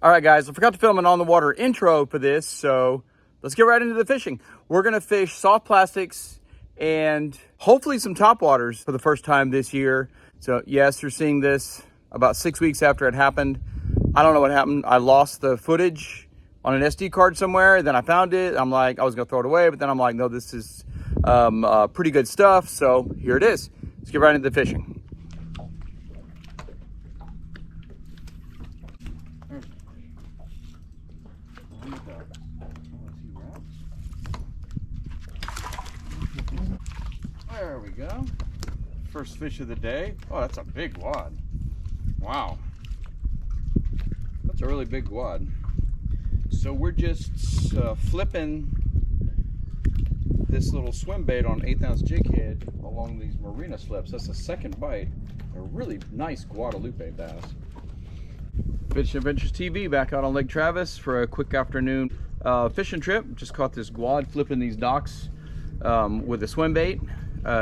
All right, guys, I forgot to film an on the water intro for this, so let's get right into the fishing. We're gonna fish soft plastics and hopefully some topwaters for the first time this year. So yes, you're seeing this about 6 weeks after it happened. I don't know what happened. I lost the footage on an SD card somewhere, then I found it. I'm like, I was gonna throw it away, but then I'm like, no, this is pretty good stuff. So here it is. Let's get right into the fishing. There we go. First fish of the day. Oh, that's a big wad. Wow. That's a really big wad. So we're just flipping this little swim bait on 1/8 ounce jig head along these marina slips. That's the second bite. A really nice Guadalupe bass. Fish Adventures TV back out on Lake Travis for a quick afternoon fishing trip. Just caught this guad flipping these docks with a swim bait.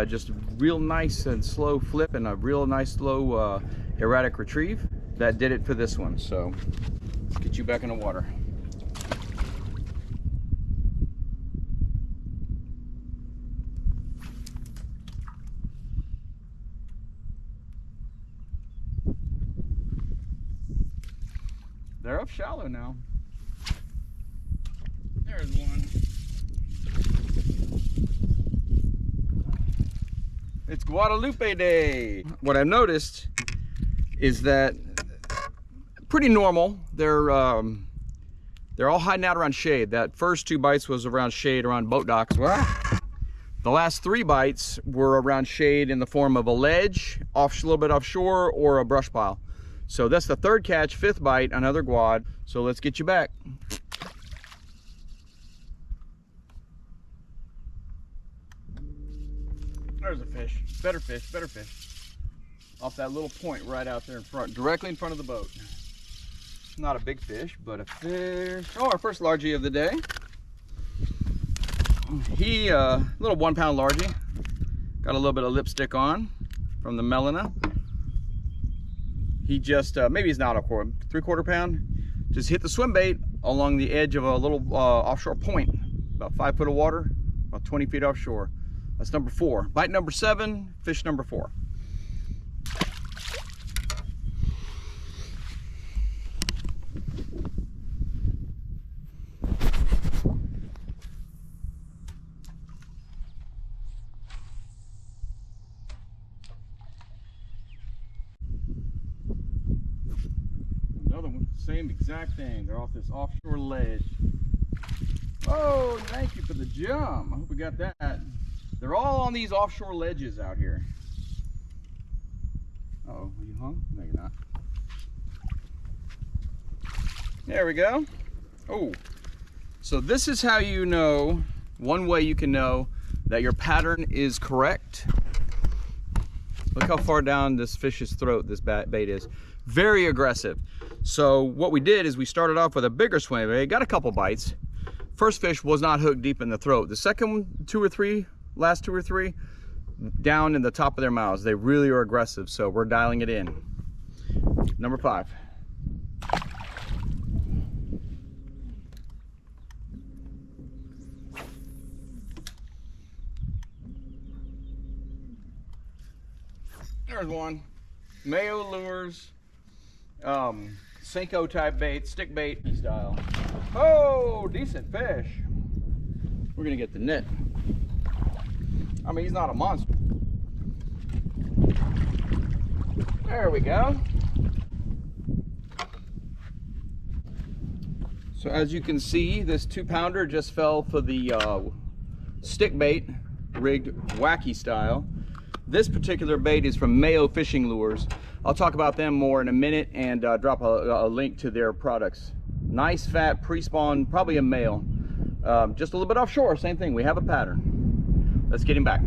Just a real nice and slow flip and a real nice slow erratic retrieve. That did it for this one. So let's get you back in the water. They're up shallow now. There's one. It's Guadalupe Day. What I've noticed is that pretty normal. They're all hiding out around shade. That first 2 bites was around shade, around boat docks. The last 3 bites were around shade in the form of a ledge, a little bit offshore, or a brush pile. So that's the 3rd catch, 5th bite, another guad. So let's get you back. There's a fish. Better fish, better fish. Off that little point right out there in front, directly in front of the boat. Not a big fish, but a fish. Oh, our first largie of the day. He, little 1 pound largie. Got a little bit of lipstick on from the Melena. He just, maybe he's not a 3/4 pound. Just hit the swim bait along the edge of a little offshore point. About 5 foot of water, about 20 feet offshore. That's number 4. Bite number 7, fish number 4. Another one, same exact thing. They're off this offshore ledge. Oh, thank you for the jump. I hope we got that. They're all on these offshore ledges out here. Uh-oh, are you hung? No, you're not. There we go. Oh, so this is how you know, one way you can know that your pattern is correct. Look how far down this fish's throat this bait is. Very aggressive. So what we did is we started off with a bigger swim bait, got a couple bites. First fish was not hooked deep in the throat. The second one, last 2 or 3, down in the top of their mouths. They really are aggressive, so we're dialing it in. Number 5. There's one. Mayo Lures, Senko type bait, stick bait style. Oh, decent fish. We're gonna get the net. I mean, he's not a monster. There we go. So as you can see, this 2-pounder just fell for the stick bait, rigged wacky style. This particular bait is from Mayo Fishing Lures. I'll talk about them more in a minute and drop a link to their products. Nice fat pre-spawn, probably a male. Just a little bit offshore, same thing. We have a pattern. Let's get him back.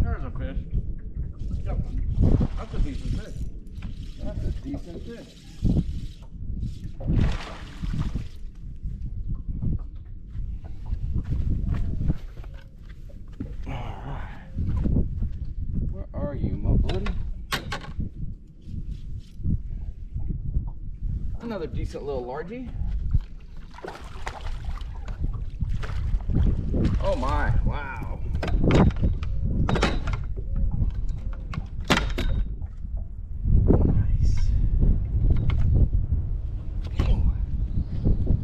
There's a fish. That's a decent fish. That's a decent fish. All right. Another decent little largie. Oh my, wow. Nice.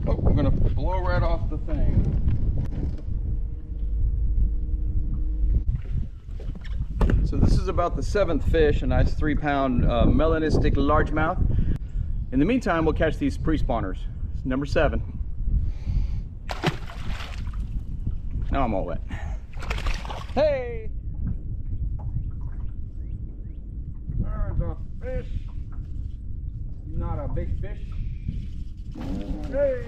Oh, I'm gonna blow right off the thing. So this is about the 7th fish, a nice 3-pound melanistic largemouth. In the meantime, we'll catch these pre-spawners. It's number 7. Now I'm all wet. Hey! There's a fish. Not a big fish. Hey!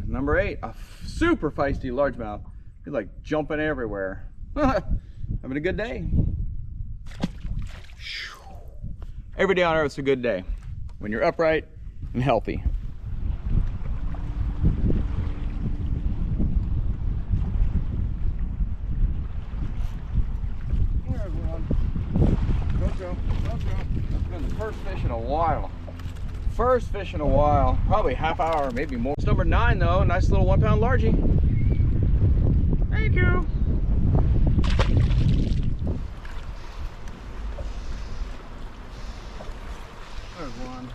Number 8, a super feisty largemouth. He's like jumping everywhere. Having a good day. Every day on earth is a good day when you're upright and healthy. There's one. Don't go. That's been the first fish in a while. First fish in a while. Probably half hour, maybe more. It's number 9 though. Nice little 1-pound largie. Thank you. There's one.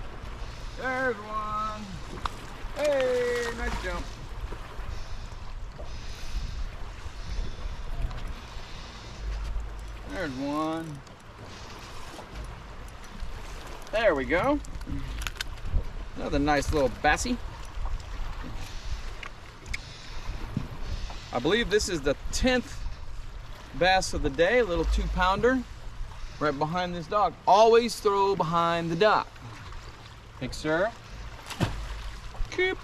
There's one. Hey, nice jump. There's one. There we go. Another nice little bassy. I believe this is the 10th bass of the day, a little 2-pounder. Right behind this dock. Always throw behind the dock. Thanks, sir. Keep.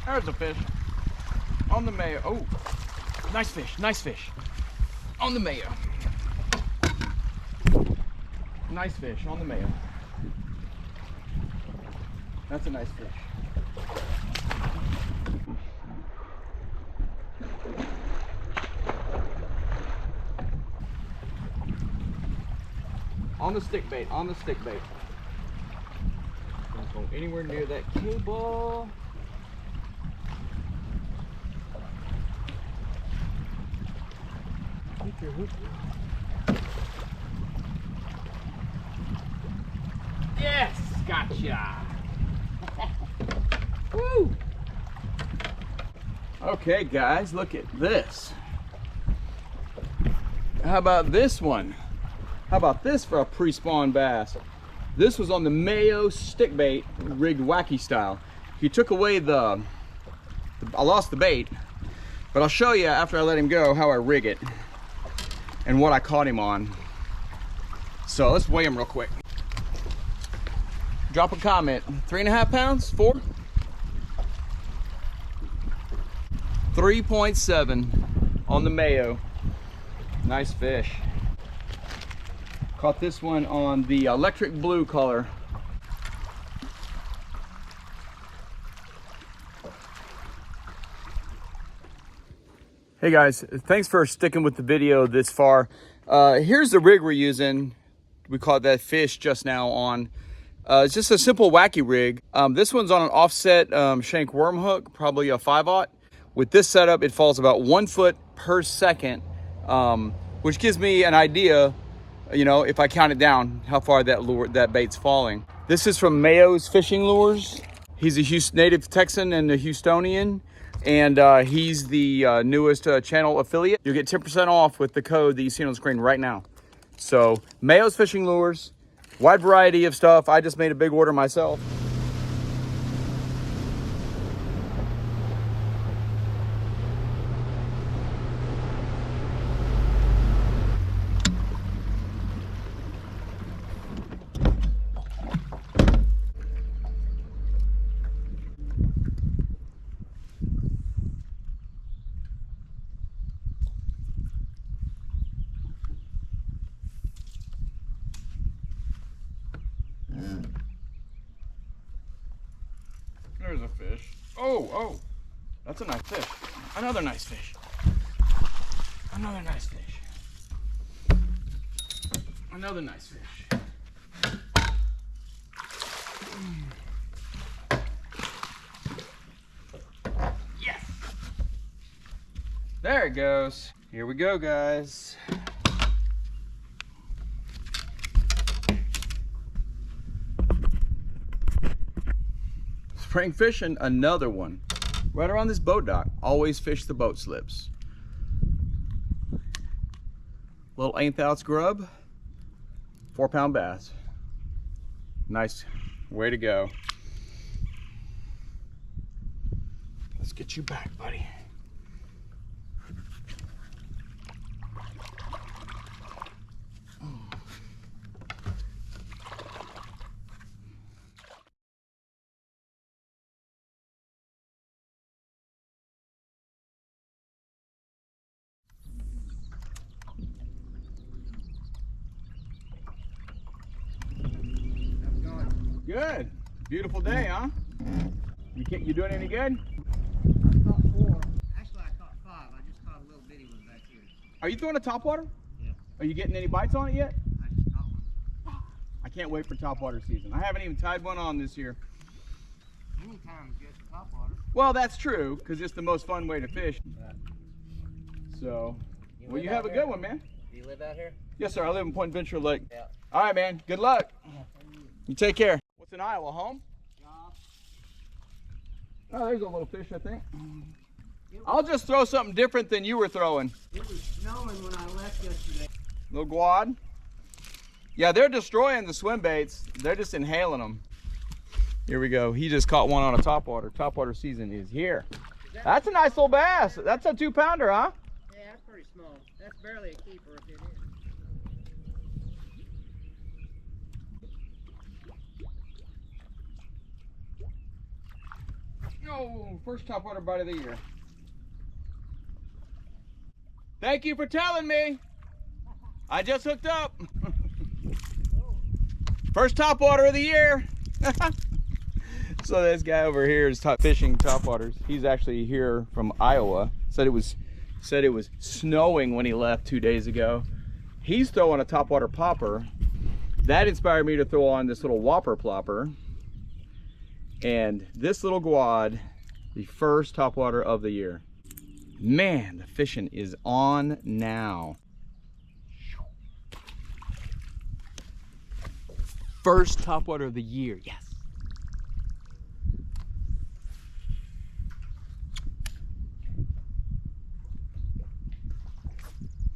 There's a fish on the Mayo. Oh, nice fish, nice fish on the Mayo. Nice fish on the Mayo. That's a nice fish. On the stick bait, on the stick bait. Don't go anywhere near that cable. Keep your hook. Yes, gotcha. Woo! Okay, guys, look at this. How about this one? How about this for a pre-spawn bass? This was on the Mayo stick bait, rigged wacky style. He took away I lost the bait, but I'll show you after I let him go how I rig it and what I caught him on. So let's weigh him real quick. Drop a comment. 3.5 pounds? 4? 3.7 on the Mayo. Nice fish. Caught this one on the electric blue color. Hey guys, thanks for sticking with the video this far. Here's the rig we're using. We caught that fish just now on. It's just a simple wacky rig. This one's on an offset shank worm hook, probably a 5/0. With this setup, it falls about 1 foot per second, which gives me an idea, you know, if I count it down, how far that bait's falling. This is from Mayo's Fishing Lures. He's a native Texan and a Houstonian. And he's the newest channel affiliate. You'll get 10% off with the code that you see on the screen right now. So Mayo's Fishing Lures, wide variety of stuff. I just made a big order myself. fish. Oh, that's a nice fish. Another nice fish. Another nice fish. Another nice fish. Yes! There it goes. Here we go, guys. Spring fishing, another one. Right around this boat dock. Always fish the boat slips. Little 1/8 ounce grub, 4-pound bass. Nice, way to go. Let's get you back, buddy. Good. Beautiful day, huh? You doing any good? I caught 4. Actually, I caught 5. I just caught a little bitty one back here. Are you throwing a topwater? Yeah. Are you getting any bites on it yet? I just caught one. I can't wait for topwater season. I haven't even tied one on this year. Anytime is good for topwater. Well, that's true, because it's the most fun way to fish. Right. So, well, you live have a out good here? one, man. Do you live out here? Yes, sir. I live in Point Venture Lake. Yeah. All right, man. Good luck. You take care. What's in Iowa, home? Oh, there's a little fish, I think. I'll just throw something different than you were throwing. It was snowing when I left yesterday. Little guad. Yeah, they're destroying the swim baits. They're just inhaling them. Here we go. He just caught one on a topwater. Topwater season is here. That's a nice little bass. That's a 2-pounder, huh? Yeah, that's pretty small. That's barely a keeper if it is. Oh, first topwater bite of the year. Thank you for telling me. I just hooked up. First topwater of the year. So this guy over here is fishing topwaters. He's actually here from Iowa. Said it was snowing when he left 2 days ago. He's throwing a topwater popper. That inspired me to throw on this little whopper plopper. And this little guad, the first topwater of the year. Man, the fishing is on now. First topwater of the year, yes.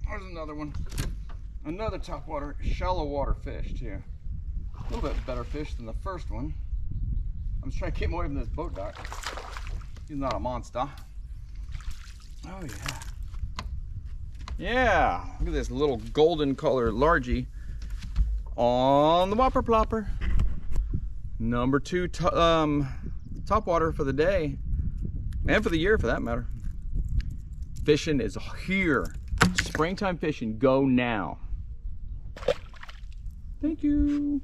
There's another one. Another topwater, shallow water fish too. A little bit better fish than the first one. I'm just trying to keep him away from this boat dock. He's not a monster. Oh yeah. Yeah, look at this little golden color largie on the whopper plopper. Number 2 topwater for the day, and for the year for that matter. Fishing is here. Springtime fishing, go now. Thank you.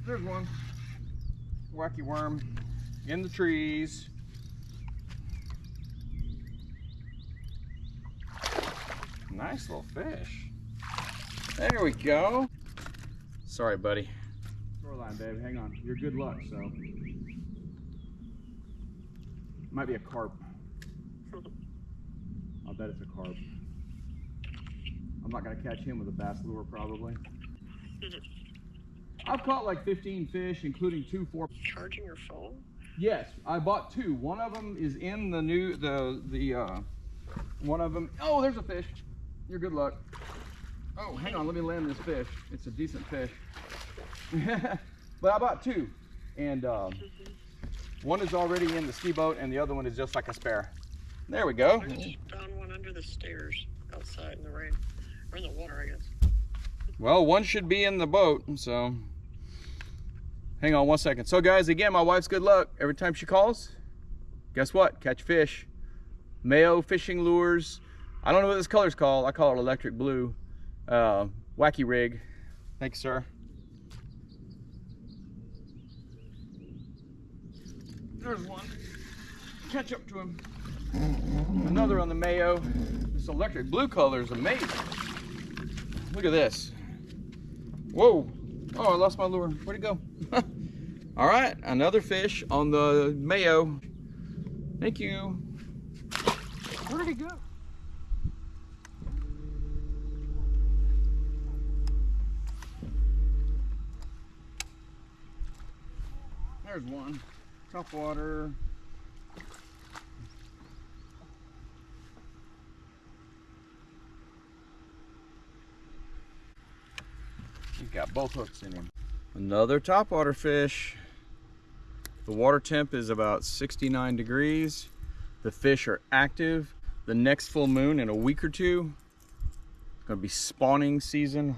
There's one. Wacky worm in the trees. Nice little fish. There we go. Sorry, buddy. Shoreline, babe. Hang on. You're good luck, so. Might be a carp. I'll bet it's a carp. I'm not going to catch him with a bass lure, probably. I've caught like 15 fish, including 2 4. Charging your phone? Yes, I bought 2. One of them is in the new, one of them. Oh, there's a fish. You're good luck. Oh, hang on, let me land this fish. It's a decent fish. But I bought 2, and one is already in the ski boat, and the other one is just like a spare. There we go. I just found one under the stairs outside in the rain, or in the water, I guess. Well, one should be in the boat, so. Hang on 1 second. So guys, again, my wife's good luck. Every time she calls, guess what? Catch fish. Mayo Fishing Lures. I don't know what this color's called. I call it electric blue. Wacky rig. Thanks, sir. There's one. Catch up to him. Another on the Mayo. This electric blue color is amazing. Look at this. Whoa. Oh, I lost my lure. Where'd it go? All right, another fish on the Mayo. Thank you. Where did he go? There's one. Topwater. He's got both hooks in him. Another topwater fish. The water temp is about 69 degrees. The fish are active. The next full moon in a week or two, it's gonna be spawning season,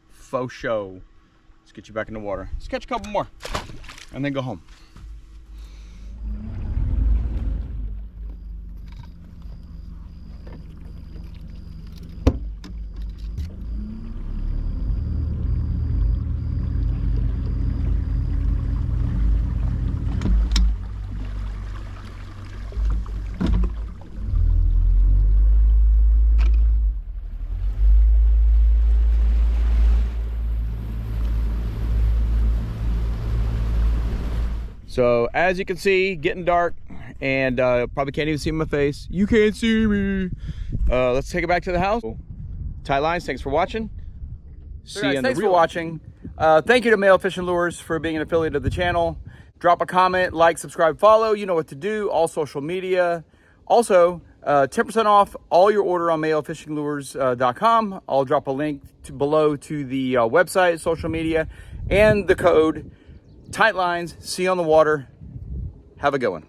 faux show. Let's get you back in the water. Let's catch a couple more and then go home. So as you can see, getting dark, and probably can't even see my face. You can't see me. Let's take it back to the house. Tight lines, thanks for watching. See you in the real watching. Thank you to Mayo Fishing Lures for being an affiliate of the channel. Drop a comment, like, subscribe, follow. You know what to do. All social media. Also, 10% off all your order on mayofishinglures.com. I'll drop a link below to the website, social media, and the code. Tight lines, see you on the water. Have a good one.